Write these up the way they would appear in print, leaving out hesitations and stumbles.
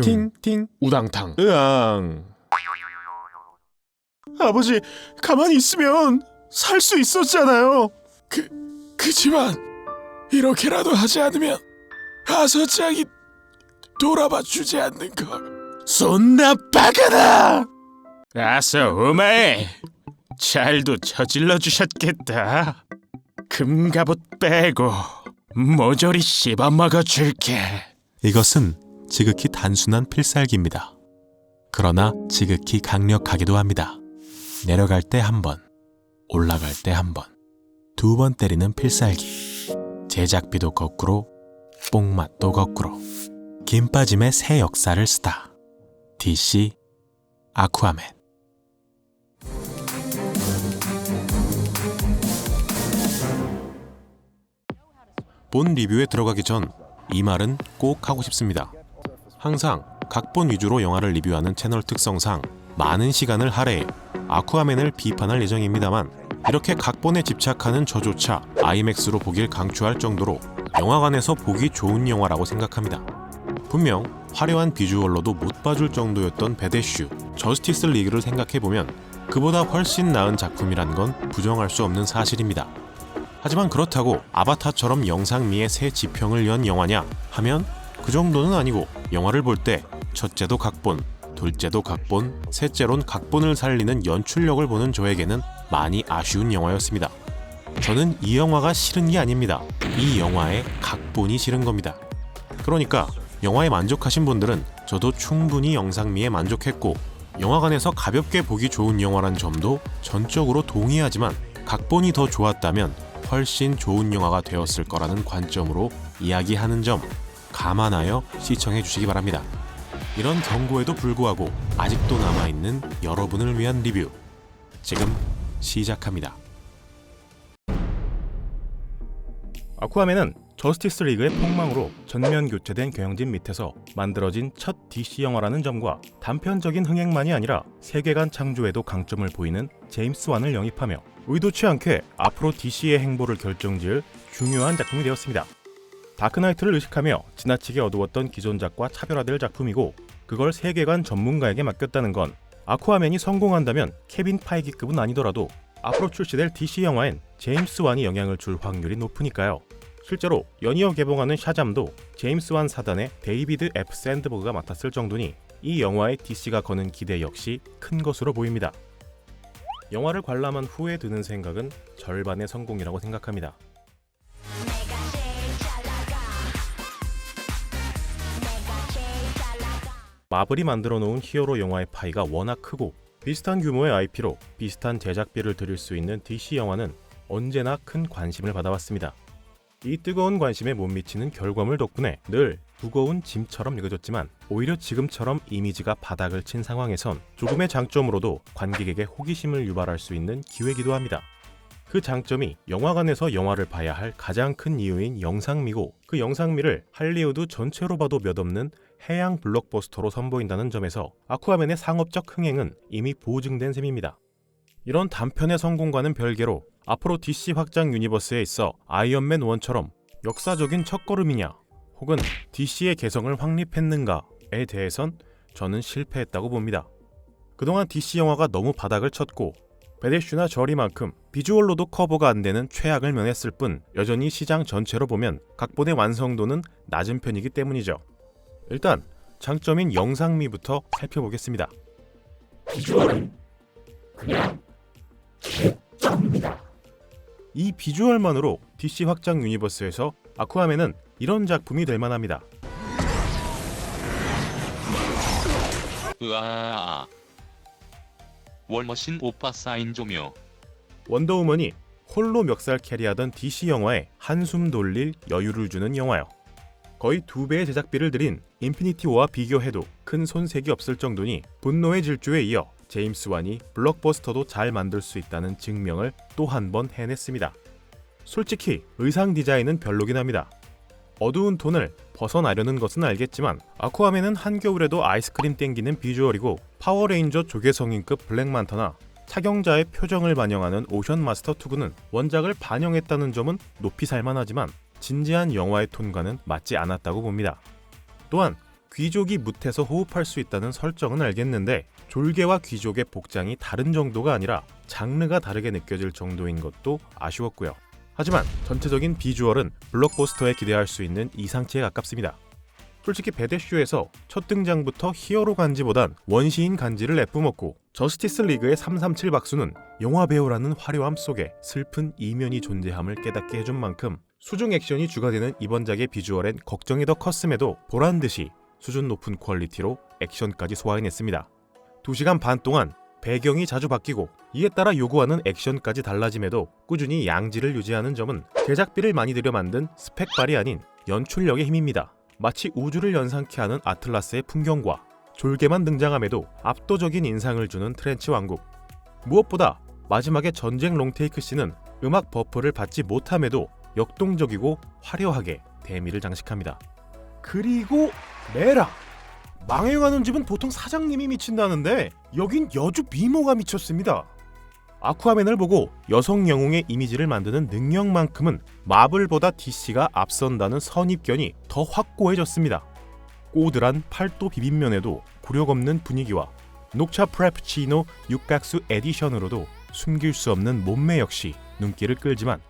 슝 팅팅 우당탕. 으앙. 아버지, 가만히 있으면 살 수 있었잖아요. 그치만 이렇게라도 하지 않으면 하서장이 돌아봐 주지 않는 걸. 손나 바가다. 아서 오마에 잘도 저질러 주셨겠다. 금갑옷 빼고 모조리 씹어먹어 줄게. 이것은 지극히 단순한 필살기입니다. 그러나 지극히 강력하기도 합니다. 내려갈 때 한 번, 올라갈 때 한 번, 두 번 때리는 필살기. 제작비도 거꾸로, 뽕맛도 거꾸로. 김 빠짐의 새 역사를 쓰다. DC 아쿠아맨. 본 리뷰에 들어가기 전 이 말은 꼭 하고 싶습니다. 항상 각본 위주로 영화를 리뷰하는 채널 특성상 많은 시간을 할애해 아쿠아맨을 비판할 예정입니다만, 이렇게 각본에 집착하는 저조차 아이맥스로 보길 강추할 정도로 영화관에서 보기 좋은 영화라고 생각합니다. 분명 화려한 비주얼로도 못 봐줄 정도였던 배드슈, 저스티스 리그를 생각해보면 그보다 훨씬 나은 작품이란 건 부정할 수 없는 사실입니다. 하지만 그렇다고 아바타처럼 영상미의 새 지평을 연 영화냐 하면 그 정도는 아니고, 영화를 볼 때 첫째도 각본, 둘째도 각본, 셋째론 각본을 살리는 연출력을 보는 저에게는 많이 아쉬운 영화였습니다. 저는 이 영화가 싫은 게 아닙니다. 이 영화의 각본이 싫은 겁니다. 그러니까 영화에 만족하신 분들은 저도 충분히 영상미에 만족했고, 영화관에서 가볍게 보기 좋은 영화란 점도 전적으로 동의하지만, 각본이 더 좋았다면 훨씬 좋은 영화가 되었을 거라는 관점으로 이야기하는 점 감안하여 시청해 주시기 바랍니다. 이런 경고에도 불구하고 아직도 남아있는 여러분을 위한 리뷰, 지금 시작합니다. 아쿠아맨은 저스티스 리그의 폭망으로 전면 교체된 경영진 밑에서 만들어진 첫 DC 영화라는 점과 단편적인 흥행만이 아니라 세계관 창조에도 강점을 보이는 제임스 완을 영입하며 의도치 않게 앞으로 DC의 행보를 결정지을 중요한 작품이 되었습니다. 다크나이트를 의식하며 지나치게 어두웠던 기존작과 차별화될 작품이고, 그걸 세계관 전문가에게 맡겼다는 건 아쿠아맨이 성공한다면 케빈 파이기급은 아니더라도 앞으로 출시될 DC 영화엔 제임스 완이 영향을 줄 확률이 높으니까요. 실제로 연이어 개봉하는 샤잠도 제임스 완 사단의 데이비드 F. 샌드버그가 맡았을 정도니 이 영화에 DC가 거는 기대 역시 큰 것으로 보입니다. 영화를 관람한 후에 드는 생각은 절반의 성공이라고 생각합니다. 마블이 만들어 놓은 히어로 영화의 파이가 워낙 크고, 비슷한 규모의 IP로 비슷한 제작비를 들일 수 있는 DC 영화는 언제나 큰 관심을 받아왔습니다. 이 뜨거운 관심에 못 미치는 결과물 덕분에 늘 무거운 짐처럼 여겨졌지만, 오히려 지금처럼 이미지가 바닥을 친 상황에선 조금의 장점으로도 관객에게 호기심을 유발할 수 있는 기회이기도 합니다. 그 장점이 영화관에서 영화를 봐야 할 가장 큰 이유인 영상미고, 그 영상미를 할리우드 전체로 봐도 몇 없는 해양 블록버스터로 선보인다는 점에서 아쿠아맨의 상업적 흥행은 이미 보증된 셈입니다. 이런 단편의 성공과는 별개로 앞으로 DC 확장 유니버스에 있어 아이언맨 1처럼 역사적인 첫걸음이냐, 혹은 DC의 개성을 확립했는가에 대해선 저는 실패했다고 봅니다. 그동안 DC 영화가 너무 바닥을 쳤고, 베데슈나 저리만큼 비주얼로도 커버가 안 되는 최악을 면했을 뿐, 여전히 시장 전체로 보면 각본의 완성도는 낮은 편이기 때문이죠. 일단 장점인 영상미부터 살펴보겠습니다. 비주얼은 그냥 개점입니다. 이 비주얼만으로 DC 확장 유니버스에서 아쿠아맨은 이런 작품이 될 만합니다. 으아. 월머신 오빠 사인 좀요. 원더우먼이 홀로 멱살 캐리하던 DC 영화에 한숨 돌릴 여유를 주는 영화요. 거의 2배의 제작비를 들인 인피니티 워와 비교해도 큰 손색이 없을 정도니 분노의 질주에 이어 제임스 완이 블록버스터도 잘 만들 수 있다는 증명을 또 한 번 해냈습니다. 솔직히 의상 디자인은 별로긴 합니다. 어두운 톤을 벗어나려는 것은 알겠지만, 아쿠아맨은 한겨울에도 아이스크림 땡기는 비주얼이고, 파워레인저 조개성인급 블랙만터나 착용자의 표정을 반영하는 오션 마스터 투구는 원작을 반영했다는 점은 높이 살만하지만 진지한 영화의 톤과는 맞지 않았다고 봅니다. 또한 귀족이 뭇해서 호흡할 수 있다는 설정은 알겠는데 졸개와 귀족의 복장이 다른 정도가 아니라 장르가 다르게 느껴질 정도인 것도 아쉬웠고요. 하지만 전체적인 비주얼은 블록버스터에 기대할 수 있는 이상치에 가깝습니다. 솔직히 배대쇼에서 첫 등장부터 히어로 간지보단 원시인 간지를 내뿜었고 저스티스 리그의 337 박수는 영화배우라는 화려함 속에 슬픈 이면이 존재함을 깨닫게 해준 만큼 수중 액션이 주가 되는 이번 작의 비주얼엔 걱정이 더 컸음에도 보란듯이 수준 높은 퀄리티로 액션까지 소화해냈습니다. 2시간 반 동안 배경이 자주 바뀌고 이에 따라 요구하는 액션까지 달라짐에도 꾸준히 양질을 유지하는 점은 제작비를 많이 들여 만든 스펙발이 아닌 연출력의 힘입니다. 마치 우주를 연상케 하는 아틀라스의 풍경과 졸개만 등장함에도 압도적인 인상을 주는 트렌치 왕국. 무엇보다 마지막에 전쟁 롱테이크 씬은 음악 버프를 받지 못함에도 역동적이고 화려하게 대미를 장식합니다. 그리고 메라! 망해가는 집은 보통 사장님이 미친다는데 여긴 여주 미모가 미쳤습니다. 아쿠아맨을 보고 여성 영웅의 이미지를 만드는 능력만큼은 마블보다 DC가 앞선다는 선입견이 더 확고해졌습니다. 꼬들한 팔도 비빔면에도 굴욕 없는 분위기와 녹차 프레푸치노 육각수 에디션으로도 숨길 수 없는 몸매 역시 눈길을 끌지만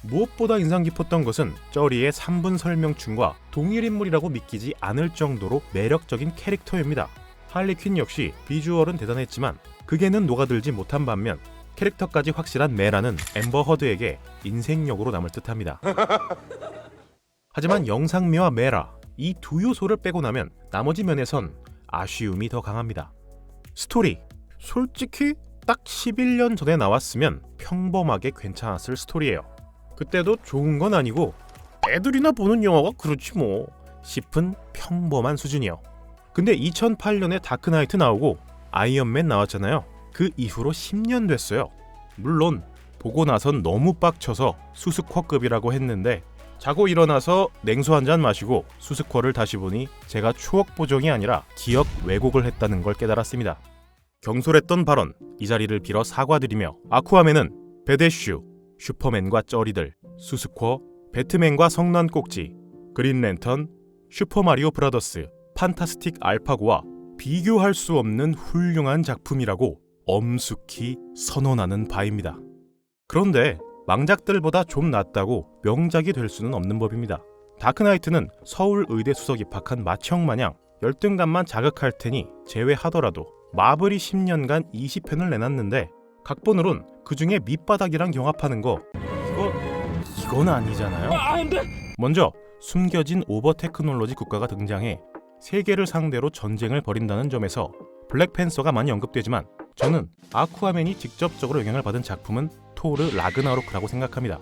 무엇보다 인상 깊었던 것은 쩌리의 3분 설명충과 동일 인물이라고 믿기지 않을 정도로 매력적인 캐릭터입니다. 할리퀸 역시 비주얼은 대단했지만 극에는 녹아들지 못한 반면 캐릭터까지 확실한 메라는 앰버 허드에게 인생역으로 남을 듯합니다. 하지만 영상미와 메라, 이 두 요소를 빼고 나면 나머지 면에선 아쉬움이 더 강합니다. 스토리, 솔직히 딱 11년 전에 나왔으면 평범하게 괜찮았을 스토리예요. 그때도 좋은 건 아니고 애들이나 보는 영화가 그렇지 뭐 싶은 평범한 수준이요. 근데 2008년에 다크나이트 나오고 아이언맨 나왔잖아요. 그 이후로 10년 됐어요. 물론 보고 나선 너무 빡쳐서 수스쿼급이라고 했는데 자고 일어나서 냉수 한잔 마시고 수스쿼를 다시 보니 제가 추억 보정이 아니라 기억 왜곡을 했다는 걸 깨달았습니다. 경솔했던 발언, 이 자리를 빌어 사과드리며 아쿠아맨은 배대슈, 슈퍼맨과 쩌리들, 수스쿼, 배트맨과 성난 꼭지, 그린랜턴, 슈퍼마리오 브라더스, 판타스틱 알파고와 비교할 수 없는 훌륭한 작품이라고 엄숙히 선언하는 바입니다. 그런데 망작들보다 좀 낫다고 명작이 될 수는 없는 법입니다. 다크나이트는 서울의대 수석 입학한 맏형마냥 열등감만 자극할 테니 제외하더라도 마블이 10년간 20편을 내놨는데 각본으론 그중에 밑바닥이랑 경합하는 거 이건 아니잖아요. 먼저 숨겨진 오버 테크놀로지 국가가 등장해 세계를 상대로 전쟁을 벌인다는 점에서 블랙팬서가 많이 언급되지만 저는 아쿠아맨이 직접적으로 영향을 받은 작품은 토르 라그나로크라고 생각합니다.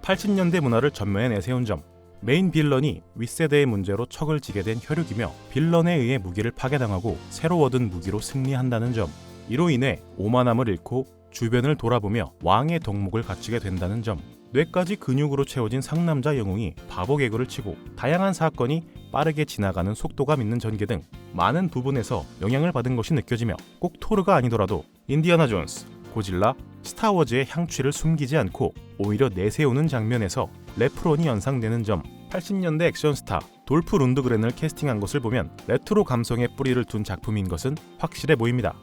80년대 문화를 전면에 내세운 점, 메인 빌런이 윗세대의 문제로 척을 지게 된 혈육이며 빌런에 의해 무기를 파괴당하고 새로 얻은 무기로 승리한다는 점, 이로 인해 오만함을 잃고 주변을 돌아보며 왕의 덕목을 갖추게 된다는 점, 뇌까지 근육으로 채워진 상남자 영웅이 바보 개그를 치고 다양한 사건이 빠르게 지나가는 속도감 있는 전개 등 많은 부분에서 영향을 받은 것이 느껴지며 꼭 토르가 아니더라도 인디아나 존스, 고질라, 스타워즈의 향취를 숨기지 않고 오히려 내세우는 장면에서 레프론이 연상되는 점, 80년대 액션 스타 돌프 룬드그렌을 캐스팅한 것을 보면 레트로 감성의 뿌리를 둔 작품인 것은 확실해 보입니다.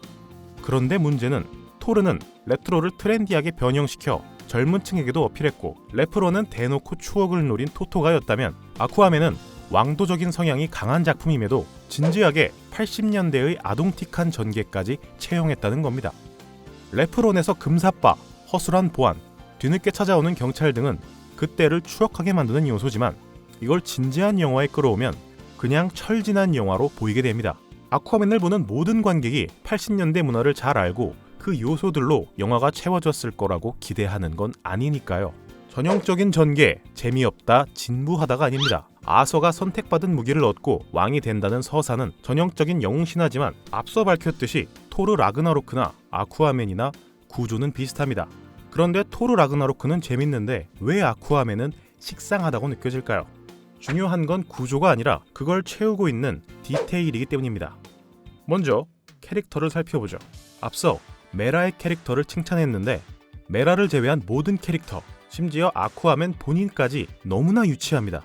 그런데 문제는 토르는 레트로를 트렌디하게 변형시켜 젊은 층에게도 어필했고 레프론은 대놓고 추억을 노린 토토가였다면 아쿠아맨은 왕도적인 성향이 강한 작품임에도 진지하게 80년대의 아동틱한 전개까지 채용했다는 겁니다. 레프론에서 금사빠, 허술한 보안, 뒤늦게 찾아오는 경찰 등은 그때를 추억하게 만드는 요소지만 이걸 진지한 영화에 끌어오면 그냥 철진한 영화로 보이게 됩니다. 아쿠아맨을 보는 모든 관객이 80년대 문화를 잘 알고 그 요소들로 영화가 채워졌을 거라고 기대하는 건 아니니까요. 전형적인 전개, 재미없다, 진부하다가 아닙니다. 아서가 선택받은 무기를 얻고 왕이 된다는 서사는 전형적인 영웅 신화지만 앞서 밝혔듯이 토르 라그나로크나 아쿠아맨이나 구조는 비슷합니다. 그런데 토르 라그나로크는 재밌는데 왜 아쿠아맨은 식상하다고 느껴질까요? 중요한 건 구조가 아니라 그걸 채우고 있는 디테일이기 때문입니다. 먼저 캐릭터를 살펴보죠. 앞서 메라의 캐릭터를 칭찬했는데 메라를 제외한 모든 캐릭터, 심지어 아쿠아맨 본인까지 너무나 유치합니다.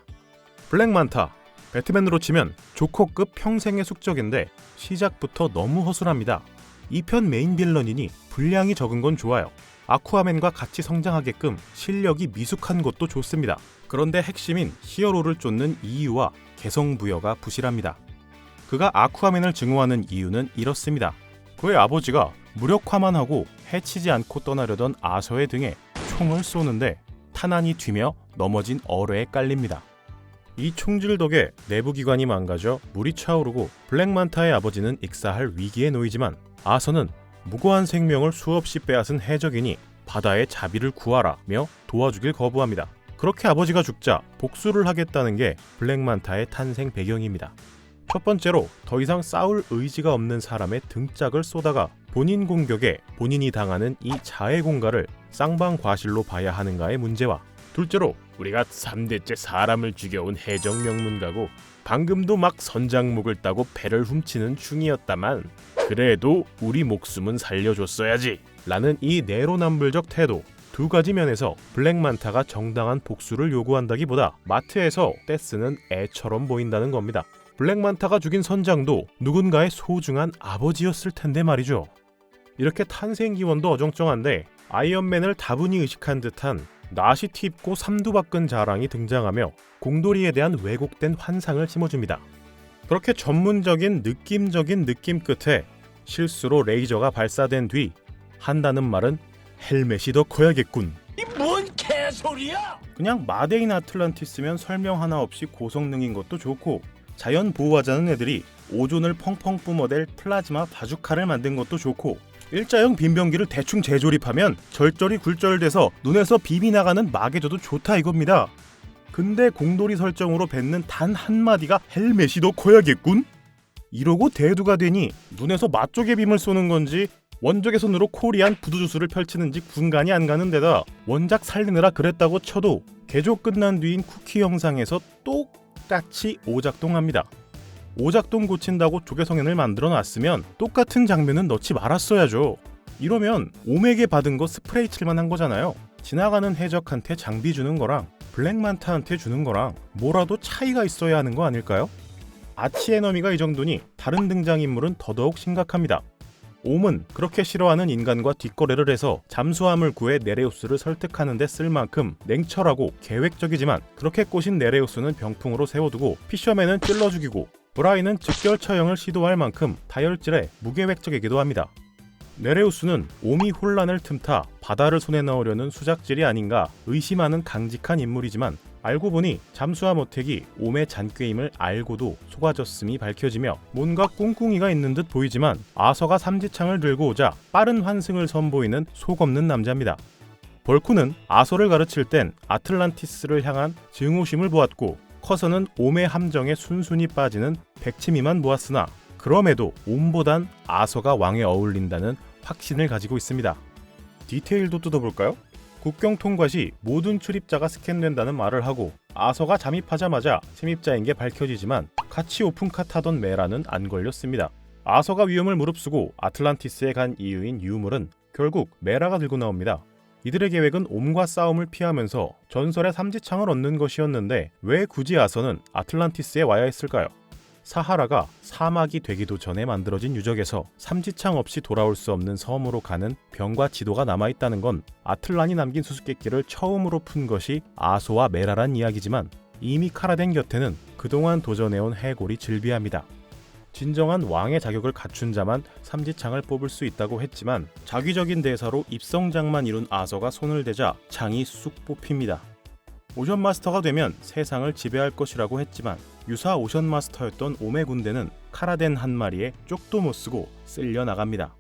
블랙만타, 배트맨으로 치면 조커급 평생의 숙적인데 시작부터 너무 허술합니다. 이 편 메인 빌런이니 분량이 적은 건 좋아요. 아쿠아맨과 같이 성장하게끔 실력이 미숙한 것도 좋습니다. 그런데 핵심인 히어로를 쫓는 이유와 개성 부여가 부실합니다. 그가 아쿠아맨을 증오하는 이유는 이렇습니다. 그의 아버지가 무력화만 하고 해치지 않고 떠나려던 아서의 등에 총을 쏘는데 탄환이 튀며 넘어진 어뢰에 깔립니다. 이 총질 덕에 내부기관이 망가져 물이 차오르고 블랙만타의 아버지는 익사할 위기에 놓이지만 아서는 무고한 생명을 수없이 빼앗은 해적이니 바다의 자비를 구하라며 도와주길 거부합니다. 그렇게 아버지가 죽자 복수를 하겠다는 게 블랙만타의 탄생 배경입니다. 첫 번째로 더 이상 싸울 의지가 없는 사람의 등짝을 쏘다가 본인 공격에 본인이 당하는 이 자해 공갈을 쌍방과실로 봐야 하는가의 문제와 둘째로 우리가 3대째 사람을 죽여온 해적 명문가고 방금도 막 선장목을 따고 배를 훔치는 중이었다만 그래도 우리 목숨은 살려줬어야지 라는 이 내로남불적 태도, 두 가지 면에서 블랙만타가 정당한 복수를 요구한다기보다 마트에서 떼쓰는 애처럼 보인다는 겁니다. 블랙만타가 죽인 선장도 누군가의 소중한 아버지였을 텐데 말이죠. 이렇게 탄생 기원도 어정쩡한데 아이언맨을 다분히 의식한 듯한 나시티 입고 삼두박근 자랑이 등장하며 공돌이에 대한 왜곡된 환상을 심어줍니다. 그렇게 전문적인 느낌적인 느낌 끝에 실수로 레이저가 발사된 뒤 한다는 말은 헬멧이 더 커야겠군. 이 뭔 개소리야? 그냥 마데인 아틀란티스면 설명 하나 없이 고성능인 것도 좋고 자연 보호하자는 애들이 오존을 펑펑 뿜어댈 플라즈마 바주카를 만든 것도 좋고 일자형 빈병기를 대충 재조립하면 절절히 굴절돼서 눈에서 비비 나가는 마개져도 좋다 이겁니다. 근데 공돌이 설정으로 뱉는 단 한마디가 헬멧이 더 커야겠군? 이러고 대두가 되니 눈에서 맛조개 빔을 쏘는 건지 원적의 손으로 코리안 부두주스를 펼치는지 분간이 안 가는 데다 원작 살리느라 그랬다고 쳐도 개조 끝난 뒤인 쿠키 영상에서 똑같이 오작동합니다. 오작동 고친다고 조개성현을 만들어 놨으면 똑같은 장면은 넣지 말았어야죠. 이러면 오맥에 받은 거 스프레이 칠만 한 거잖아요. 지나가는 해적한테 장비 주는 거랑 블랙만타한테 주는 거랑 뭐라도 차이가 있어야 하는 거 아닐까요? 아치에너미가 이 정도니 다른 등장인물은 더더욱 심각합니다. 옴은 그렇게 싫어하는 인간과 뒷거래를 해서 잠수함을 구해 네레우스를 설득하는 데 쓸 만큼 냉철하고 계획적이지만 그렇게 꼬신 네레우스는 병풍으로 세워두고 피셔맨은 찔러 죽이고 브라인은 즉결 처형을 시도할 만큼 다혈질에 무계획적이기도 합니다. 네레우스는 옴이 혼란을 틈타 바다를 손에 넣으려는 수작질이 아닌가 의심하는 강직한 인물이지만 알고 보니 잠수함 어택이 옴의 잔꾀임을 알고도 속아졌음이 밝혀지며 뭔가 꿍꿍이가 있는 듯 보이지만 아서가 삼지창을 들고 오자 빠른 환승을 선보이는 속없는 남자입니다. 벌쿠는 아서를 가르칠 땐 아틀란티스를 향한 증오심을 보았고 커서는 옴의 함정에 순순히 빠지는 백치미만 보았으나 그럼에도 옴보단 아서가 왕에 어울린다는 확신을 가지고 있습니다. 디테일도 뜯어볼까요? 국경 통과 시 모든 출입자가 스캔된다는 말을 하고 아서가 잠입하자마자 침입자인 게 밝혀지지만 같이 오픈카 타던 메라는 안 걸렸습니다. 아서가 위험을 무릅쓰고 아틀란티스에 간 이유인 유물은 결국 메라가 들고 나옵니다. 이들의 계획은 옴과 싸움을 피하면서 전설의 삼지창을 얻는 것이었는데 왜 굳이 아서는 아틀란티스에 와야 했을까요? 사하라가 사막이 되기도 전에 만들어진 유적에서 삼지창 없이 돌아올 수 없는 섬으로 가는 병과 지도가 남아있다는 건 아틀란이 남긴 수수께끼를 처음으로 푼 것이 아소와 메라란 이야기지만 이미 카라덴 곁에는 그동안 도전해온 해골이 즐비합니다. 진정한 왕의 자격을 갖춘 자만 삼지창을 뽑을 수 있다고 했지만 자기적인 대사로 입성장만 이룬 아서가 손을 대자 창이 쑥 뽑힙니다. 오션 마스터가 되면 세상을 지배할 것이라고 했지만 유사 오션 마스터였던 옴의 군대는 카라덴 한 마리에 쪽도 못 쓰고 쓸려 나갑니다.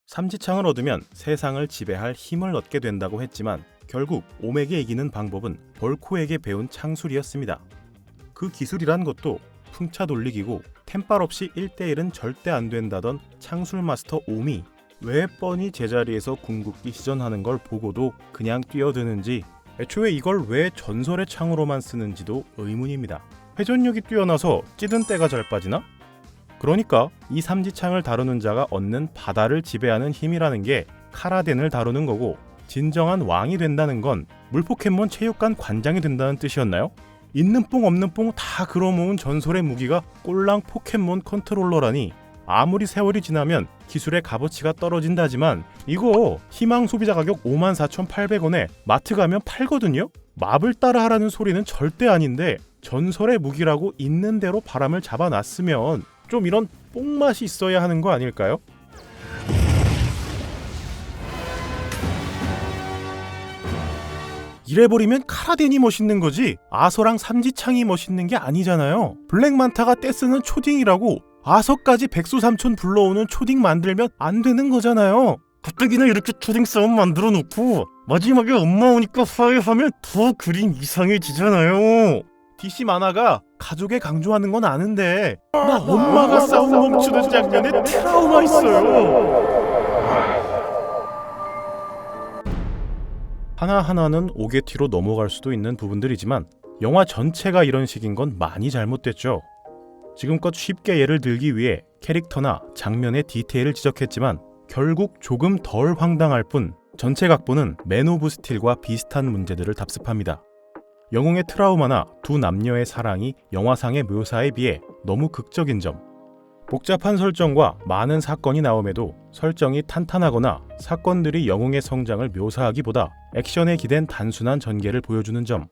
삼지창을 얻으면 세상을 지배할 힘을 얻게 된다고 했지만 결국 옴에게 이기는 방법은 벌코에게 배운 창술이었습니다. 그 기술이란 것도 풍차 돌리기고 템빨 없이 1대1은 절대 안 된다던 창술 마스터 옴이 왜 뻔히 제자리에서 궁극기 시전하는 걸 보고도 그냥 뛰어드는지 애초에 이걸 왜 전설의 창으로만 쓰는지도 의문입니다. 회전력이 뛰어나서 찌든 때가 잘 빠지나? 그러니까 이 삼지창을 다루는 자가 얻는 바다를 지배하는 힘이라는 게 카라덴을 다루는 거고 진정한 왕이 된다는 건 물포켓몬 체육관 관장이 된다는 뜻이었나요? 있는 뽕 없는 뽕 다 걸어모은 전설의 무기가 꼴랑 포켓몬 컨트롤러라니 아무리 세월이 지나면 기술의 값어치가 떨어진다지만 이거 희망 소비자 가격 54,800원에 마트 가면 팔거든요? 맙을 따라 하라는 소리는 절대 아닌데 전설의 무기라고 있는 대로 바람을 잡아놨으면 좀 이런 뽕맛이 있어야 하는 거 아닐까요? 이래버리면 카라덴이 멋있는 거지 아서랑 삼지창이 멋있는 게 아니잖아요. 블랙만타가 떼쓰는 초딩이라고 아서까지 백수삼촌 불러오는 초딩 만들면 안 되는 거잖아요. 가뜩이나 이렇게 초딩 싸움 만들어 놓고 마지막에 엄마 오니까 화해하면 더 그림 이상해지잖아요. DC 만화가 가족에 강조하는 건 아는데 나 엄마가 싸움 멈추는 장면에 트라우마 있어요. 하나하나는 오게티로 넘어갈 수도 있는 부분들이지만 영화 전체가 이런 식인 건 많이 잘못됐죠. 지금껏 쉽게 예를 들기 위해 캐릭터나 장면의 디테일을 지적했지만 결국 조금 덜 황당할 뿐 전체 각본은 맨 오브 스틸과 비슷한 문제들을 답습합니다. 영웅의 트라우마나 두 남녀의 사랑이 영화상의 묘사에 비해 너무 극적인 점, 복잡한 설정과 많은 사건이 나옴에도 설정이 탄탄하거나 사건들이 영웅의 성장을 묘사하기보다 액션에 기댄 단순한 전개를 보여주는 점,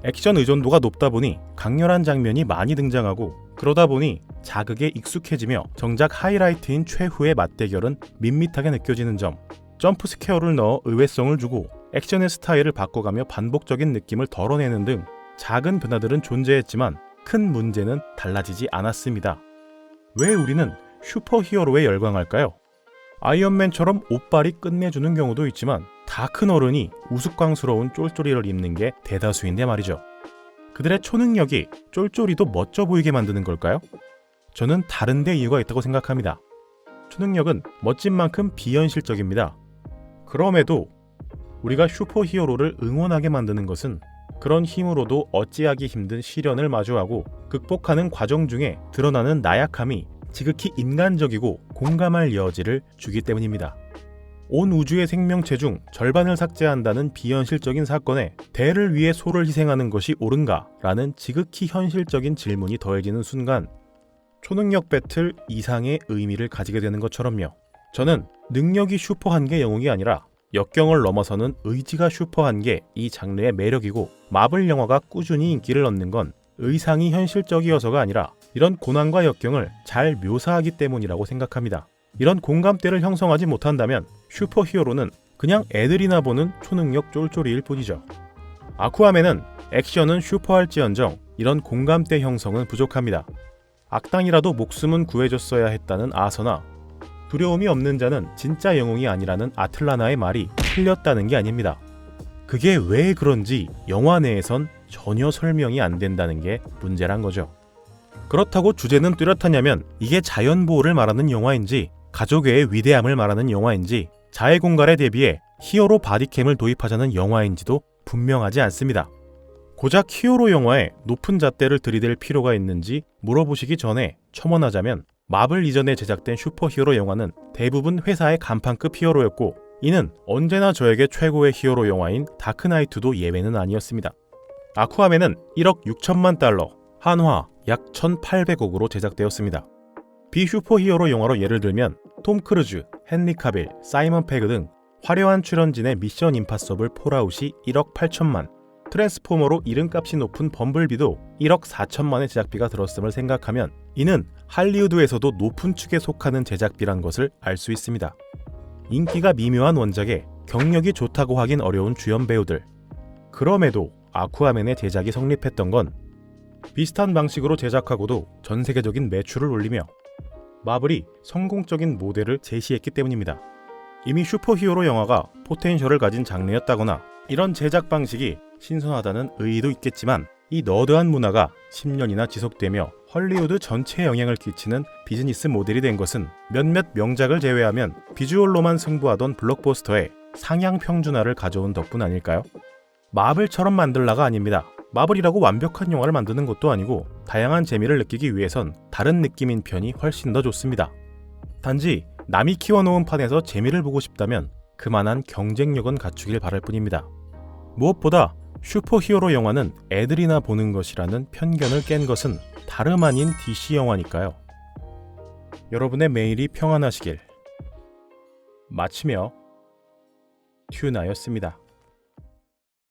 액션 의존도가 높다 보니 강렬한 장면이 많이 등장하고 그러다 보니 자극에 익숙해지며 정작 하이라이트인 최후의 맞대결은 밋밋하게 느껴지는 점, 점프 스퀘어를 넣어 의외성을 주고 액션의 스타일을 바꿔가며 반복적인 느낌을 덜어내는 등 작은 변화들은 존재했지만 큰 문제는 달라지지 않았습니다. 왜 우리는 슈퍼히어로에 열광할까요? 아이언맨처럼 옷빨이 끝내주는 경우도 있지만 다 큰 어른이 우스꽝스러운 쫄쫄이를 입는 게 대다수인데 말이죠. 그들의 초능력이 쫄쫄이도 멋져 보이게 만드는 걸까요? 저는 다른 데 이유가 있다고 생각합니다. 초능력은 멋진 만큼 비현실적입니다. 그럼에도 우리가 슈퍼히어로를 응원하게 만드는 것은 그런 힘으로도 어찌하기 힘든 시련을 마주하고 극복하는 과정 중에 드러나는 나약함이 지극히 인간적이고 공감할 여지를 주기 때문입니다. 온 우주의 생명체 중 절반을 삭제한다는 비현실적인 사건에 대를 위해 소를 희생하는 것이 옳은가? 라는 지극히 현실적인 질문이 더해지는 순간 초능력 배틀 이상의 의미를 가지게 되는 것처럼요. 저는 능력이 슈퍼한 게 영웅이 아니라 역경을 넘어서는 의지가 슈퍼한 게 이 장르의 매력이고 마블 영화가 꾸준히 인기를 얻는 건 의상이 현실적이어서가 아니라 이런 고난과 역경을 잘 묘사하기 때문이라고 생각합니다. 이런 공감대를 형성하지 못한다면 슈퍼히어로는 그냥 애들이나 보는 초능력 쫄쫄이일 뿐이죠. 아쿠아맨은 액션은 슈퍼할지언정 이런 공감대 형성은 부족합니다. 악당이라도 목숨은 구해줬어야 했다는 아서나 두려움이 없는 자는 진짜 영웅이 아니라는 아틀라나의 말이 틀렸다는 게 아닙니다. 그게 왜 그런지 영화 내에선 전혀 설명이 안 된다는 게 문제란 거죠. 그렇다고 주제는 뚜렷하냐면 이게 자연보호를 말하는 영화인지 가족의 위대함을 말하는 영화인지 자해공갈에 대비해 히어로 바디캠을 도입하자는 영화인지도 분명하지 않습니다. 고작 히어로 영화에 높은 잣대를 들이댈 필요가 있는지 물어보시기 전에 첨언하자면 마블 이전에 제작된 슈퍼히어로 영화는 대부분 회사의 간판급 히어로였고 이는 언제나 저에게 최고의 히어로 영화인 다크나이트도 예외는 아니었습니다. 아쿠아맨은 1억 6천만 달러, 한화 약 1,800억으로 제작되었습니다. 비슈퍼히어로 영화로 예를 들면 톰 크루즈, 헨리 카빌, 사이먼 페그 등 화려한 출연진의 미션 임파서블 폴아웃이 1억 8천만, 트랜스포머로 이름값이 높은 범블비도 1억 4천만의 제작비가 들었음을 생각하면 이는 할리우드에서도 높은 축에 속하는 제작비란 것을 알 수 있습니다. 인기가 미묘한 원작에 경력이 좋다고 하긴 어려운 주연 배우들. 그럼에도 아쿠아맨의 제작이 성립했던 건 비슷한 방식으로 제작하고도 전 세계적인 매출을 올리며 마블이 성공적인 모델을 제시했기 때문입니다. 이미 슈퍼히어로 영화가 포텐셜을 가진 장르였다거나 이런 제작 방식이 신선하다는 의의도 있겠지만 이 너드한 문화가 10년이나 지속되며 헐리우드 전체에 영향을 끼치는 비즈니스 모델이 된 것은 몇몇 명작을 제외하면 비주얼로만 승부하던 블록버스터에 상향 평준화를 가져온 덕분 아닐까요? 마블처럼 만들라가 아닙니다. 마블이라고 완벽한 영화를 만드는 것도 아니고 다양한 재미를 느끼기 위해선 다른 느낌인 편이 훨씬 더 좋습니다. 단지 남이 키워놓은 판에서 재미를 보고 싶다면 그만한 경쟁력은 갖추길 바랄 뿐입니다. 무엇보다 슈퍼히어로 영화는 애들이나 보는 것이라는 편견을 깬 것은 다름 아닌 DC 영화니까요. 여러분의 매일이 평안하시길. 마치며 튜나였습니다.